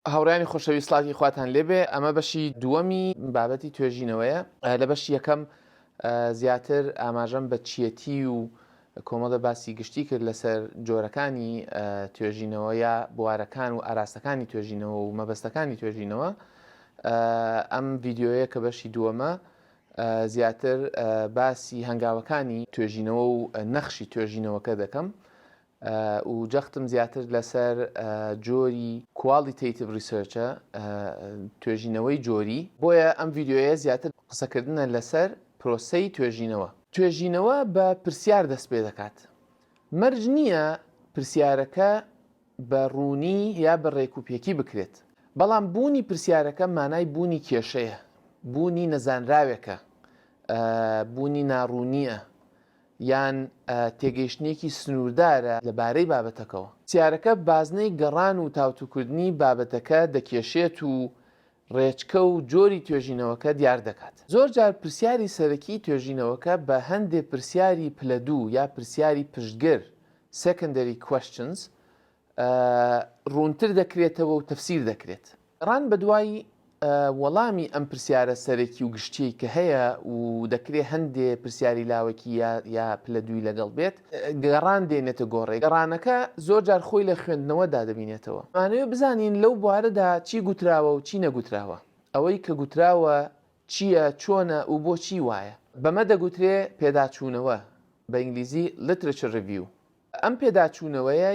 هاوڕێانی خۆشەویست سڵاتی خواتان لێبێ ئەمە بەشی دووەمی بابەتی توێژینەوەیە لە بەشی یەکەم زیاتر ئاماژەم بە چیەتی و کۆمەڵە باسی گشتی کرد لەسەر جۆرەکانی توێژینەوە یا بوارەکان و ئاراستەکانی توێژینەوە و مەبەستەکانی توێژینەوە. ئەم ڤیددیۆیە کە بەشی دووەمە زیاتر باسی هەنگاوەکانی توێژینەوە و نەخشی توێژینەوەکە دەکەم و جەختم زیاتر لەسەر جۆری qualitative researchە توێژینەوەی جۆری. بۆیە ئەم ڤیددیۆیە زیاتر قسەکردنە لەسەر پرۆسەی توێژینەوە. توێژینەوە بە پرسیار دەست پێ دەکات. مەرج نییە پرسیارەکە بە ڕوونی یا بە ڕێکوپێکی بکرێت، بەڵام بوونی پرسیارەکە مانای بوونی کێشەیە، بوونی نەزانراوێکە، بوونی ناڕوونیە یان تێگەیشتنێکی سنووردارە لەبارەی بابەتەکەەوە. پرسیارەکە بازنەی گەڕان و تاوتوکردنی بابەتەکە دەکێشێت و ڕێچکە و جۆری توێژینەوەکە دیار دەکات. زۆر جار پرسیاری سەرەکی توێژینەوەکە بە هەندێک پرسیاری پلەدوو یا پرسیاری پشتگەر secondary questions ڕوونتر دەکرێتەوە و تەفسیر دەکرێت. ڕان بە دوای وەڵامی ئەم پرسیارە سەرەکی و گشتی کە هەیە و دەکرێت هەندێک پرسیاری لاوەکی یا پلەدووی لەگەڵ بێت گەڕان دێنێتە گۆڕێ. گەڕانەکە زۆر جار خۆی لە خوێندنەوەدا دەبینێتەوە. مانەوێت بزانین لەو بوارەدا چی گوتراوە و چی نەگوتراوە، ئەوەی کە گوتراوە چییە، چۆنە و بۆچی وایە. بەمە دەگوترێ پێداچوونەوە، بە ئینگلیزی literature review. ئەم پێداچوونەوەیە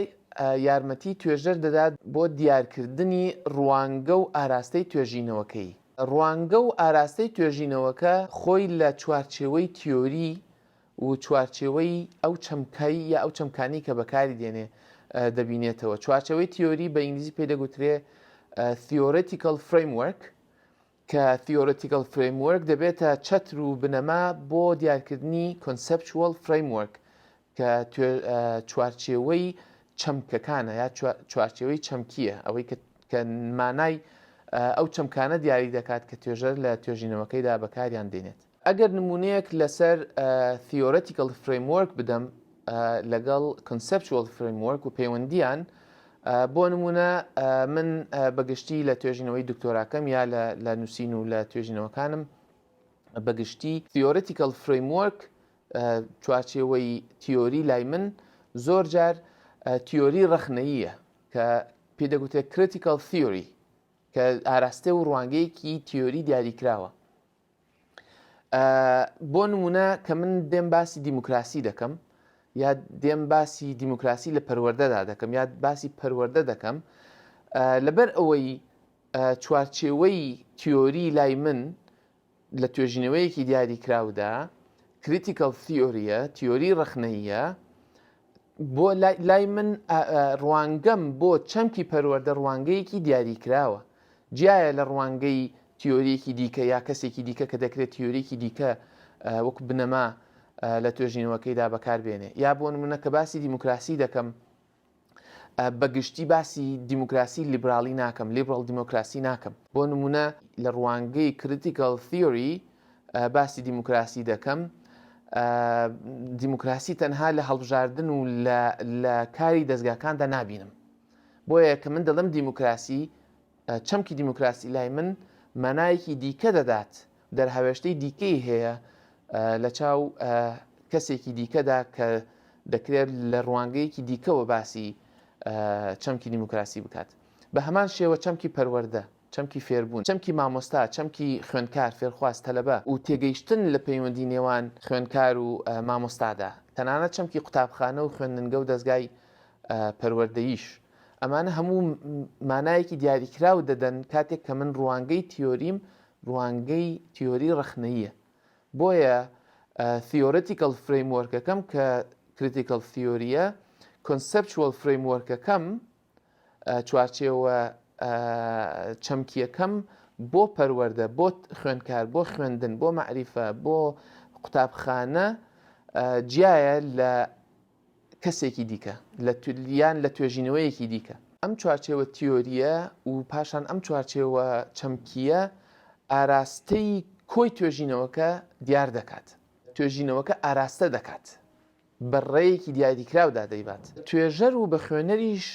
یارمەتی توێژەر دەدات بۆ دیارکردنی ڕوانگە و ئاراستەی توێژینەوەکەی. ڕوانگە و ئاراستەی توێژینەوەکە خۆی لە چوارچێوەی تیۆری و چوارچێوەی ئەو چەمکایی یا ئەو چەمکانی کە بەکاری دێنێ دەبینێتەوە. چوارچێوەی تیۆری بە ئینگلیزی پێدەگوترێ theoretical framework، کە theoretical framework دەبێتە چەتر و بنەما بۆ دیارکردنی conceptual framework کە چوارچێوەی چەمکەکانە یا چوارچێوەی چەمکیە، ئەوەی کە مانای ئەو چەمکانە دیاری دەکات کە توێژەر لە توێژینەوەکەیدا بەکاریان دێنێت. ئەگەر نمونەیەک لەسەر theoretical framework بدەم لەگەڵ conceptual framework و پەیوەندیان، بۆ نمونە من بەگشتی لە توێژینەوەی دکتۆراکەم یا لە نووسین و لە توێژینەوەکانم بەگشتی theoretical framework چوارچێوەی تیۆری لای من زۆر جار تیۆری ڕەخنەییە کە پێدەگوتێت critical theory کە ئاراستە و ڕوانگەیەکی تیۆری دیاریکراوە. بۆ نمونە کە من دێم باسی دیموکراسی دەکەم یا دێم باسی دیموکراسی لە پەروەردەدا دەکەم یا باسی پەروەردە دەکەم، لەبەر ئەوەی چوارچێوەی تیۆری لای من لە توێژینەوەیەکی دیاریکراودا critical theoryە، تیۆری ڕەخنەییە، بۆ لای من ڕوانگەم بۆ چەمکی پەروەردە ڕوانگەیەکی دیاریکراوە، جیایە لە ڕوانگەی تیۆریەکی دیکە یا کەسێکی دیکە کە دەکرێت تیۆریەکی دیکە وەکو بنەما لە توێژینەوەکەیدا بەکاربێنێ. یا بۆ نمونە کە باسی دیموکراسی دەکەم، بەگشتی باسی دیموکراسی لیبرالی ناکەم، لیبرال دیموکراسی ناکەم. بۆ نمونە لە ڕوانگەی critical theory باسی دیموکراسی دەکەم، دیموکراسی تەنها لە هەڵبژاردن و لە کاری دەستگاکاندا نابینم. بۆیە کە من دەڵم دیموکراسی، چەمکی دیموکراسی لای من مانایەکی دیکە دەدات، دەرهاوێشتەی دیکەی هەیە لە چاو کەسێکی دیکەدا کە دەکرێت لە ڕوانگەیەکی دیکەوە باسی چەمکی دیموکراسی بکات. بە هەمان شێوە چەمکی پەروەردە، چەمکی فێربوون، چەمکی مامۆستا، چەمکی خوێندکار، فێرخواست، تەلەبە و تێگەیشتن لە پەیوەندی نێوان خوێندکار و مامۆستادا، تەنانەت چەمکی قوتابخانە و خوێندنگە و دەستگای پەروەردەییش. ئەمانە هەموو مانایەکی دیاریکراو دەدەن کاتێک کە من ڕوانگەی تیۆریم ڕوانگەی تیۆری ڕەخنەییە. بۆیە theoretical frameworkەکەم کە critical theoryە، conceptual frameworkەکەم چوارچێوە چەمکیەکەم بۆ پەروەردە، بۆ خوێندکار، بۆ خوێندن، بۆ معریفە، بۆ قوتابخانە جیایە لە کەسێکی دیکە، یان لە توێژینەوەیەکی دیکە. ئەم چوارچێوە تیۆریە و پاشان ئەم چوارچێوە چەمکیە ئاراستەی کۆی توێژینەوەکە دیار دەکات. توێژینەوەکە ئاراستە دەکات، بە ڕێیەکی دیاریکراودا دەیبات. توێژەر و بە خوێنەریش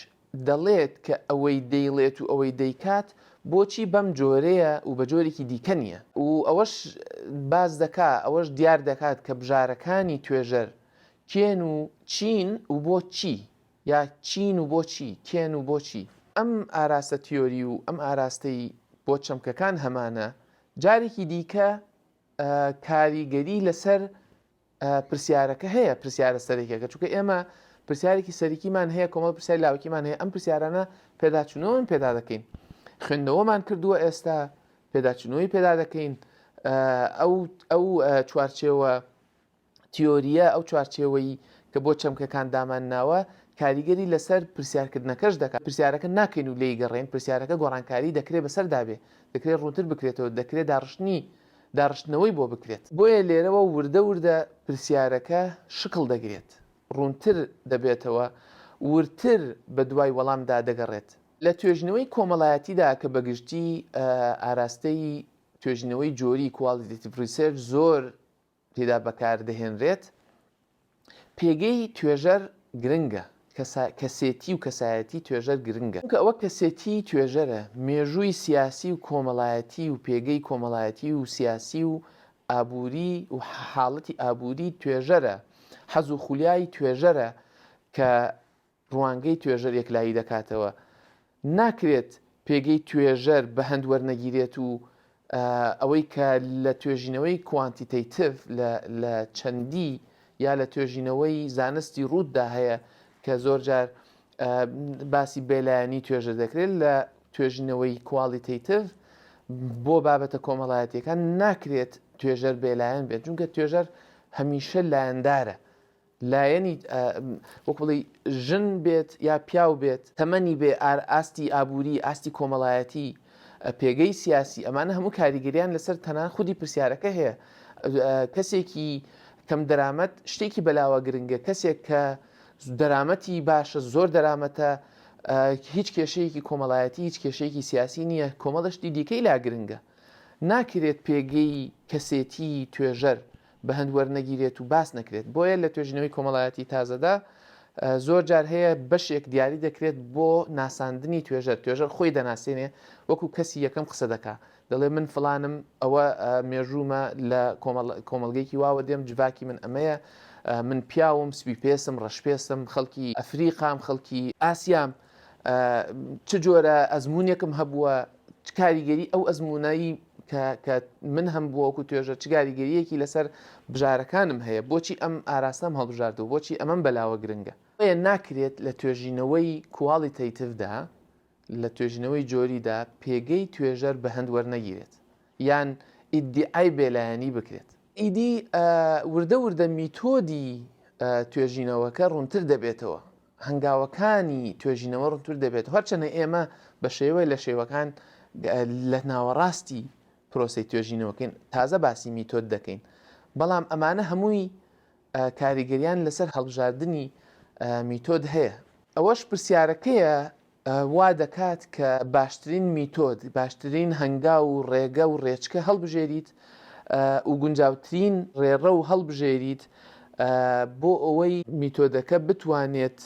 دەڵێت کە ئەوەی دەیڵێت و ئەوەی دەیکات بۆچی بەم جۆرەیە و بە جۆرێکی دیکە نییە و ئەوەش باز دەکات ئەوەش دیار دەکات کە بژارەکانی توێژەر کێن و چین و بۆ چی یا چین و بۆچی کێن و بۆچی ئەم ئاراستە تیۆری و ئەم ئاراستەی بۆ چەمکەکان هەمانە جارێکی دیکە کاریگەری لەسەر پرسیارەکە هەیە پرسیارە سەرێکەکە چونکە ئێمە پرسیارێکی سەرەکیمان هەیە کۆمەڵ پرسیاری لاوەکیمان هەیە ئەم پرسیارانە پێداچوونەوەمان پێدا دەکەین خوێندنەوەمان کردووە ئێستا پێداچوونەوەی پێدا دەکەین ئەو چوارچێوە تیۆریە ئەو چوارچێوەی کە بۆ چەمکەکان دامان ناوە کاریگەری لەسەر پرسیارکردنەکەش دەکات پرسیارەکە ناکەین و لێی گەڕێن پرسیارەکە گۆڕانکاری دەکرێت بەسەردابێ دەکرێت ڕوونتر بکرێتەوە دەکرێت داڕشتنەوەی بۆ بکرێت بۆیە لێرەوە وردە وردە پرسیارەکە شکڵ دەگرێت ڕوونتر دەبێتەوە ورتر بە دوای وەڵامدا دەگەڕێت لە توێژنەوەی کۆمەڵایەتیدا کە بەگشتی ئاراستەی توێژنەوەی جۆری qualitative research زۆر تێدا بەکاردەهێنرێت پێگەی توێژەر گرنگە کەسێتی و کەسایەتی توێژەر گرنگە کە ئەوە کەسێتی توێژەرە مێژووی سیاسی و کۆمەڵایەتی و پێگەی کۆمەڵایەتی و سیاسی و ئابووری و حاڵەتی ئابووری توێژەرە حەز و خولیای توێژەرە کە ڕوانگەی توێژەر یەکلایی دەکاتەوە ناکرێت پێگەی توێژەر بە هەند وەرنەگیرێت و ئەوەی کە لە توێژینەوەی کوانتیتەیتیڤ لە چەندی یا لە توێژینەوەی زانستی ڕووددا هەیە کە زۆر جار باسی بێلایەنی توێژە دەکرێت لە توێژینەوەی کوالیتەیتیڤ بۆ بابەتە کۆمەڵایەتیەکان ناکرێت توێژەر بێلایەن بێت چونکە توێژەر هەمیشە لایەندارە لایەنی وەکڵی ژن بێت یا پیاو بێت تەمەنی بێ ئاستی ئابووری ئاستی کۆمەڵایەتی پێگەی سیاسی ئەمانە هەموو کاریگەریان لەسەر تەنان خودی پرسیارەکە هەیە کەسێکی کەم دەرامەت شتێکی بەلاوە گرنگە کەسێک کە دەرامەتی باشە زۆر دەرامەتە هیچ کێشەیەکی کۆمەڵایەتی هیچ کێشەیەکی سیاسی نییە کۆمەڵشتی دیکەی لا گرنگە ناکرێت پێگەی کەسێتی توێژەر بە هەند وەرنەگیرێت و باس نەکرێت بۆیە لە توێژینەوەی کۆمەڵایەتی تازەدا زۆر جار هەیە بەشێک دیاری دەکرێت بۆ ناساندنی توێژەر خۆی دەناسێنێ وەکو کەسی یەکەم قسە دەکا دەڵێ من فلانم ئەوە مێژوومە لە کۆمەڵگەیەکی واوە دێم جڤاکی من ئەمەیە من پیاوم سپی پێسم ڕەشپێسم خەڵکی ئەفریقام خەڵکی ئاسیام چ جۆرە ئەزمونێکم هەبووە کاریگەری ئەو ئەزمونایی کە من هەم بووەکو توێژە چ کاریگەریەکی لەسەر بژارەکانم هەیە بۆچی ئەم ئاراستەم هەڵبژاردەوە بۆچی ئەمەم بەلاوە گرنگە ئەیە ناکرێت لە توێژینەوەی کوالیتەیتیڤدا لە توێژینەوەی جۆریدا پێگەی توێژەر بە هەند وەرنەگیرێت یان ئیدعای بێلایەنی بکرێت ئیدی وردە وردە میتۆدی توێژینەوەکە ڕوونتر دەبێتەوە هەنگاوەکانی توێژینەوە ڕوونتر دەبێت هەرچەنە ئێمە بە شێوەی لە شێوەکان لە ناوەڕاستی پرۆسی توێژینەوەکەین تازە باسی میتۆد دەکەین بەڵام ئەمانە هەمووی کاریگەریان لەسەر هەڵبژاردننی میتۆد هەیە ئەوەش پرسیارەکەیە وا دەکات کە باشترین میتۆد باشترین هەنگا و ڕێگە و ڕێچکە هەڵبژێریت و گونجاوترین ڕێڕە و هەڵبژێریت بۆ ئەوەی میتۆدەکە بتوانێت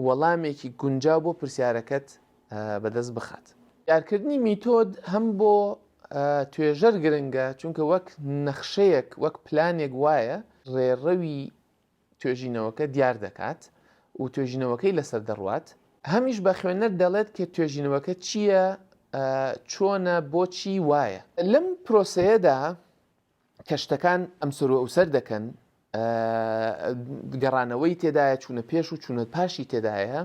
وەڵامێکی گونجاو بۆ پرسیارەکەت بەدەست بخات یارکردنی میتۆد هەم بۆ توێژەر گرنگە چونکە وەک نەخشەیەک وەک پلانێک وایە ڕێڕەوی توێژینەوەکە دیار دەکات و توێژینەوەکەی لەسەر دەڕوات هەمیش بە خوێنەر دەڵێت کە توێژینەوەکە چییە چۆنە بۆچی وایە لەم پرۆسەیەدا کە شتەکان ئەم سەر و ئەوسەر دەکەن گەڕانەوەی تێدایە چوونە پێش و چوونە پاشی تێدایە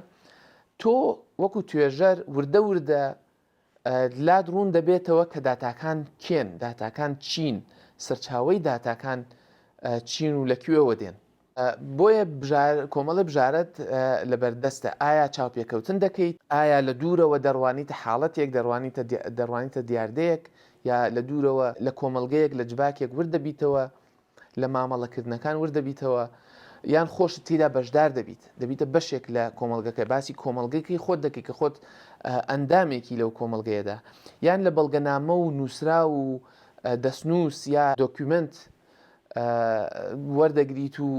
تۆ وەکو توێژەر وردە وردە لات ڕوون دەبێتەوە کە داتاکان کێن داتاکان چین سەرچاوەی داتاکان چین و لەکوێوە دێن بۆیە کۆمەڵی بژارەت لەبەردەستە ئایا چاوپێکەوتن دەکەیت ئایا لە دوورەوە دەڕوانیتە حاڵەتێک دەڕوانیتە دیاردەیەک یا لە دوورەوە لە کۆمەلگەیەک لە جباکێک وردەبیتەوە لە مامەڵەکردنەکان وردەبیتەوە یان خۆش تیدا بەشدار دەبیتە بەشێک لە کۆمەلگەکە باسی کۆمەلگەکەی خۆت دەکەی کە خۆت ئەندامێکی لەو کۆمەلگەیەدا یان لە بەڵگەنامە و نووسرا و دەستنووس یا دۆکیومنت وەردەگریت و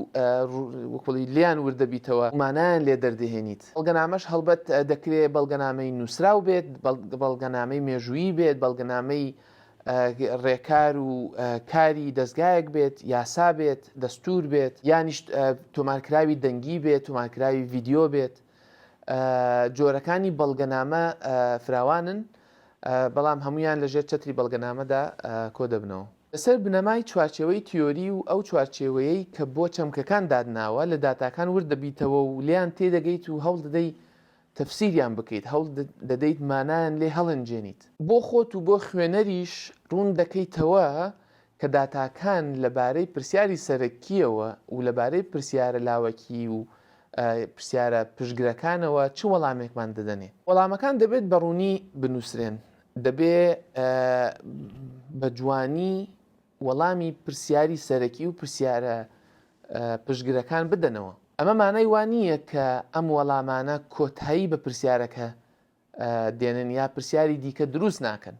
وەکڵی لیان وردەبییتەوە مانایان لێ دەردەهێنیت. بەڵگەنامەش هەڵبەت دەکرێت بەڵگەنامەی نووسراو بێت، بەڵگەنامەی مێژویی بێت، بەڵگەنامەی ڕێکار و کاری دەستگایەک بێت، یاسا بێت، دەستور بێت، یانیش تۆمارکراوی دەنگی بێت، تۆمارکراوی ڤیددیۆ بێت. جۆرەکانی بەڵگەنامە فراوانن، بەڵام هەمویان لەژێر چەتری بەڵگەنامەدا کۆ دەبنەوە. لەسەر بنەمای چوارچێوەی تیۆری و ئەو چوارچێوەیەی کە بۆ چەمکەکان دادناوە لە داتاکان وردەبییتەوە و لیان تێدەگەیت و هەوڵ دەدەی تەفسیریان بکەیت، هەوڵ دەدەیت مانایان لێ هەڵنجێنیت. بۆ خۆت و بۆ خوێنەریش ڕوون دەکەیتەوە کە داتاکان لەبارەی پرسیاری سەرەکیەوە و لەبارەی پرسیارە لاوەکی و پرسیارە پشتگرەکانەوە چ وەڵامێکمان دەدەنێ. وەڵامەکان دەبێت بەڕوونی بنووسرێن، دەبێت بە جوانی وەڵامی پرسیاری سەرەکی و پرسیارە پشتگرەکان بدەنەوە. ئەمە مانای وانە کە ئەم وەڵامانە کۆتایی بە پرسیارەکە دێنن یا پرسیاری دیکە دروست ناکەن.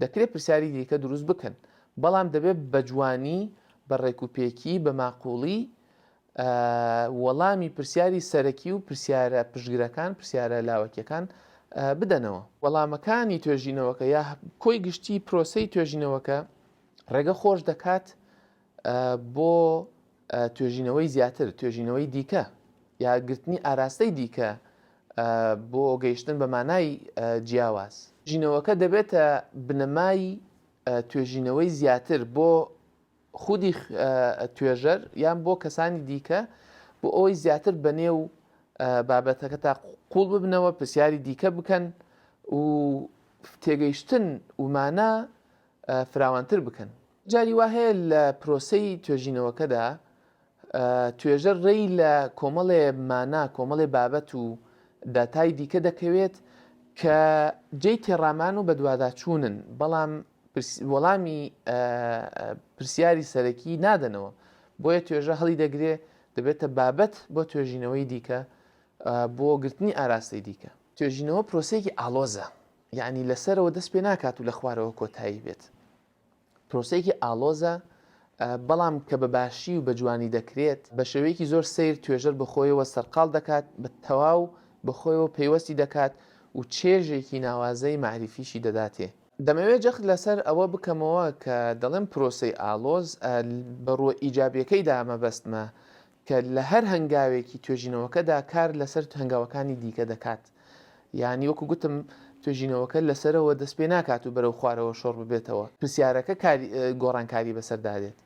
دەکرێت پرسیاری دیکە دروست بکەن، بەڵام دەبێت بە جوانی، بە ڕێکوپێکی، بە ماقوڵی وەڵامی پرسیاری سەرەکی و پرسیارە پشتگرەکان، پرسیارە لاوەکیەکان بدەنەوە. وەڵامەکانی توێژینەوەکە یا کۆی گشتی پرۆسەی توێژینەوەکە ڕێگە خۆش دەکات بۆ توێژینەوەی زیاتر، توێژینەوەی دیکە یا گرتنی ئاراستەی دیکە بۆ گەیشتن بە مانای جیاواز. ژینەوەکە دەبێتە بنەمای توێژینەوەی زیاتر بۆ خودی توێژەر یان بۆ کەسانی دیکە بۆ ئەوەی زیاتر بەنێو بابەتەکە تا قوڵ ببنەوە، پرسیاری دیکە بکەن و تێگەیشتن ومانە فراوانتر بکەن. جاری وا هەیە لە پرۆسەی توێژینەوەکەدا توێژەر ڕێی لە کۆمەڵێ مانا، کۆمەڵێ بابەت و داتای دیکە دەکەوێت کە جێی تێڕامان و بە دوواداچوونن، بەڵام وەڵامی پرسیاری سەرەکی نادەنەوە. بۆیە توێژە هەڵی دەگرێ دەبێتە بابەت بۆ توێژینەوەی دیکە بۆ گرتنی ئاراستەی دیکە. توێژینەوە پرۆسەیەکی ئاڵۆزە، یعنی لەسەرەوە دەست پێ ناکات و لە خوارەوە کۆتایی بێت. پرۆسەیەکی ئاڵۆزە، بەڵام کە بە باشی و بە جوانی دەکرێت بە شێوەیەکی زۆر سیر توێژەر بەخۆیەوە سەرقاڵ دەکات، بە تەواو بەخۆیەوە پەیوەستی دەکات و چێژێکی ناوازەی معریفیشی دەداتێ. دەمەوێت جەخت لەسەر ئەوە بکەمەوە کە دەڵێن پرۆسەی ئاڵۆز بەڕوە ئیجابیەکەی دامەبەستمە کە لە هەر هەنگاوێکی توێژینەوەکەدا کار لەسەر هەنگاوەکانی دیکە دەکات. یعنی وەکو گوتم توێژینەوەکە لەسەرەوە دەست پێ ناکات و بەرەو خوارەوە شۆڕ ببێتەوە. پرسیارەکە گۆڕانکاری بەسەردادێت،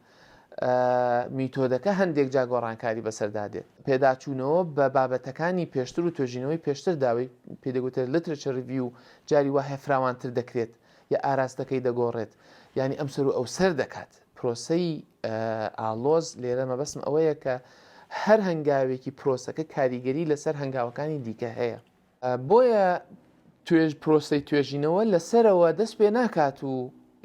میتۆدەکە هەندێک جا گۆڕانکاری بەسەردادێت. پێداچوونەوە بە بابەتەکانی پێشتر و توێژینەوەی پێشتر داوای پێدەگوتێت literature review جاری وایە فراوانتر دەکرێت یا ئاراستەکەی دەگۆڕێت، ینی ئەم سەر و ئەو سەر دەکات. پرۆسەی ئاڵۆز لێرە مەبەستم ئەوەیە کە هەر هەنگاوێکی پرۆسەکە کاریگەری لەسەر هەنگاوەکانی دیکە هەیە. بۆیە پرۆسەی توێژینەوە لەسەرەوە دەست پێ ناکات و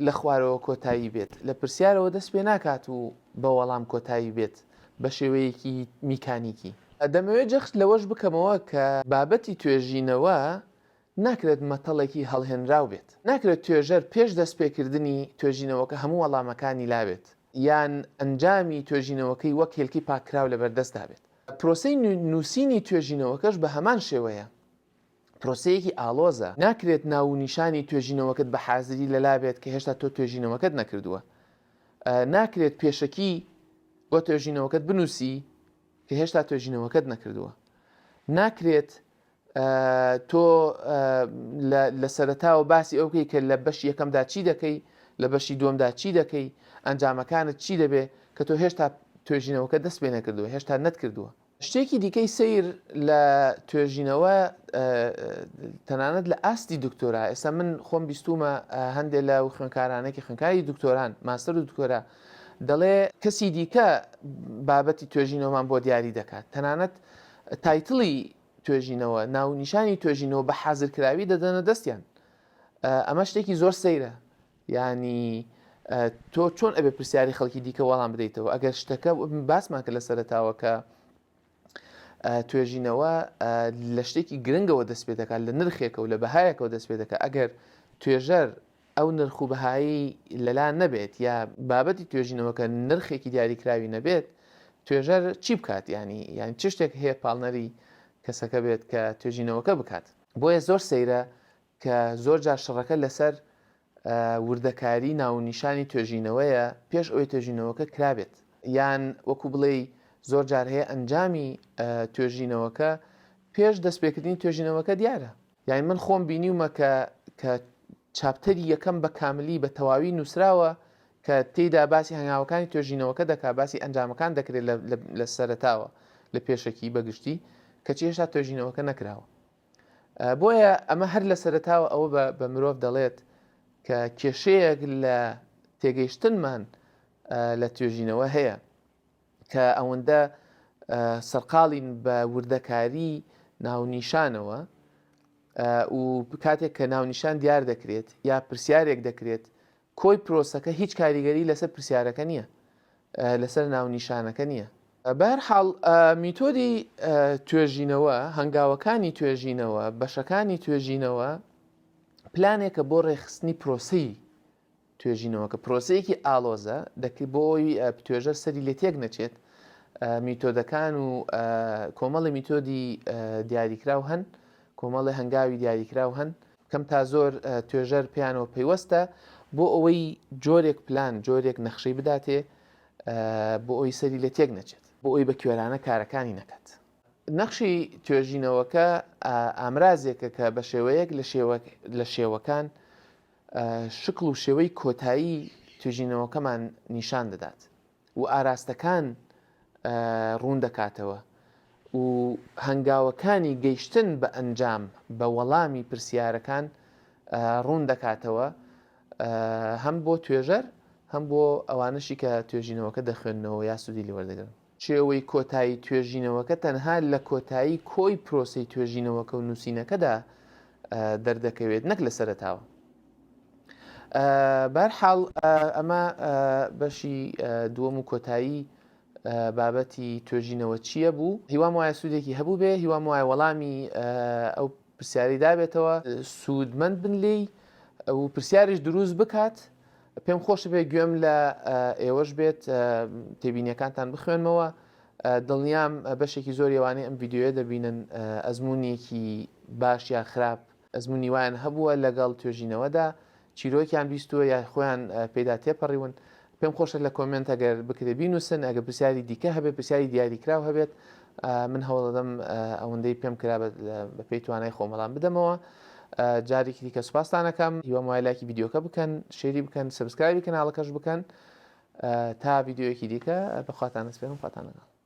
لە خوارەوە کۆتایی بێت، لە پرسیارەوە دەست پێ ناکات و بە وەڵام کۆتایی بێت بە شێوەیەکی میکانیکی. دەمەوێت جەخت لەوەش بکەمەوە کە بابەتی توێژینەوە ناکرێت مەتەڵێکی هەڵهێنراو بێت. ناکرێت توێژەر پێش دەستپێکردنی توێژینەوەکە هەموو وەڵامەکانی لاوێت یان ئەنجامی توێژینەوەکەی وەک هێلکی پاکراو لەبەردەستدا بێت. پرۆسەی نووسینی توێژینەوەکەش بە هەمان شێوەیە. پرۆسەیەکی ئاڵۆزە، ناکرێت ناونیشانی توێژینەوەکەت بە حازری لەلا بێت کە هێشتا تۆ توێژینەوەکەت نەکردووە. ناکرێت پێشەکی بۆ توێژینەوەکەت بنووسی کە هێشتا توێژینەوەکەت نەکردووە. ناکرێت تۆ لە سەرەتاوە باسی ئەوکەی کە لە بەشی یەکەمدا چی دەکەی، لە بەشی دووەمدا چی دەکەی، ئەنجامەکانت چی دەبێ کە تۆ هێشتا توێژینەوەکە دەست پێ نەکردووە، هێشتا نەتکردووە. شتێکی دیکەی سیر لە توێژینەوە تەنانەت لە ئاستی دکتۆرا. ئێستا من خۆم بیستومە هەندێک لە خوێنکارانێکی خوێنکاری دکتۆران، ماستەر و دکتۆرا، دەڵێ کەسی دیکە بابەتی توێژینەوەمان بۆ دیاری دەکات. تەنانەت تایتڵی توێژینەوە، ناونیشانی توێژینەوە بە حازرکراوی دەدەنە دەستیان. ئەمە شتێکی زۆر سەیرە. ینی تۆ چۆن ئەبێ پرسیاری خەڵکی دیکە وەڵام بدەیتەوە؟ ئەگەر شتەکە باسمان کە لە سەرەتاوە کە توێژینەوە لە شتێکی گرنگەوە دەست پێ دەکات، لە نرخێکە و لە بەهایەکەوە دەست پێ دەکات. ئەگەر توێژەر ئەو نرخ و بەهایی لەلا نەبێت یا بابەتی توێژینەوەکە نرخێکی دیاریکراوی نەبێت توێژەر چی بکات ینی چ شتێک هەیە پاڵنەری کەسەکە بێت کە توێژینەوەکە بکات بۆیە زۆر سەیرە کە زۆر جار شەڕەکە لەسەر وردەکاری ناونیشانی توێژینەوەیە پێش ئەوەی توێژینەوەکە کرابێت یان وەکو بڵێ زۆر جار هەیە ئەنجامی توێژینەوەکە پێش دەستپێکردنی توێژینەوەکە دیارە یانی من خۆم بینیومە کە چاپتەری یەکەم بە کاملی بە تەواوی نووسراوە کە تێیدا باسی هەنگاوەکانی توێژینەوەکە دەکات باسی ئەنجامەکان دەکرێت لە سەرەتاوە لە پێشەکی بەگشتی کەچی هێشتا توێژینەوەکە نەکراوە بۆیە ئەمە هەر لە سەرەتاوە ئەوە بە مرۆڤ دەڵێت کە کێشەیەک لە تێگەیشتنمان لە توێژینەوە هەیە کە ئەوەندە سەرقاڵین بە وردەکاری ناونیشانەوە و کاتێک کە ناونیشان دیار دەکرێت یا پرسیارێک دەکرێت کۆی پرۆسەکە هیچ کاریگەری لەسەر پرسیارەکە نییە لەسەر ناونیشانەکە نییە بەهەرحاڵ میتۆدی توێژینەوە هەنگاوەکانی توێژینەوە بەشەکانی توێژینەوە پلانێکە بۆ ڕێخستنی پرۆسی توێژینەوەکە پرۆسەیەکی ئالۆزە دەکرێت بۆ ئەوی توێژەر سەری لێ تێک نەچێت میتۆدەکان و کۆمەڵی میتۆدی دیاریکراو هەن کۆمەڵی هەنگاوی دیاریکراو هەن کەم تا زۆر توێژەر پێیانەوە پەیوەستە بۆ ئەوەی جۆرێک پلان جۆرێک نەخشەی بداتێ بۆ ئەوی سەری لێ تێک نەچێت بۆ ئەوی بە کوێرانە کارەکانی نەکات نەخشی توێژینەوەکە ئامرازێکە کە بە شێوەیەک لە شێوەکان شکل و شێوەی کۆتایی توێژینەوەکەمان نیشان دەدات و ئاراستەکان ڕوون دەکاتەوە و هەنگاوەکانی گەیشتن بە ئەنجام بە وەڵامی پرسیارەکان ڕوون دەکاتەوە هەم بۆ توێژەر هەم بۆ ئەوانشی کە توێژینەوەکە دەخوێنەوە یا سوودی لێوەردەگرن شێوەی کۆتایی توێژینەوەکە تەنها لە کۆتایی کۆی پرۆسی توێژینەوەکە و نووسینەکەدا دەردەکەوێت نەک لە سەرەتاوە بەهەرحاڵ ئەمە بەشی دووەم و کۆتایی بابەتی توێژینەوە چییە بوو هیوام وایە سوودێکی هەبوو بێ هیوام وایە وەڵامی ئەو پرسیاری دابێتەوە سوودمەند بن لێی و پرسیارش دروست بکات پێم خۆشە بێ گوێم لە ئێوەش بێت تێبینیەکانتان بخوێنمەوە دڵنیام بەشێکی زۆر ئەوانەی ئەم ڤیددیوە دەبینن ئەزممویەکی باش یا خراپ ئەزمموی وایان هەبووە لەگەڵ توێژینەوەدا چیرۆکیان بیستووە یا خۆیان پێدا تێپەڕیون پێم خۆشە لە کۆمنت ئەگەر بکرێ بینوسن ئەگە پرسیاری دیکە هەبێت پرسیاری دیاریکراو هەبێت من هەوڵدەم ئەوەندەی پێم کرا بە پێی توانای خۆمەڵام بدەمەوە جارێکی دیکە سوپاسانەکەم هیوام وایە لایکی ڤیددیۆکە بکەن شێری بکەن سبسکرایبی کەناڵەکەش بکەن تا ڤیددیۆیەکی دیکە بەخواتان ئەسپێرم خواتان لەگەڵ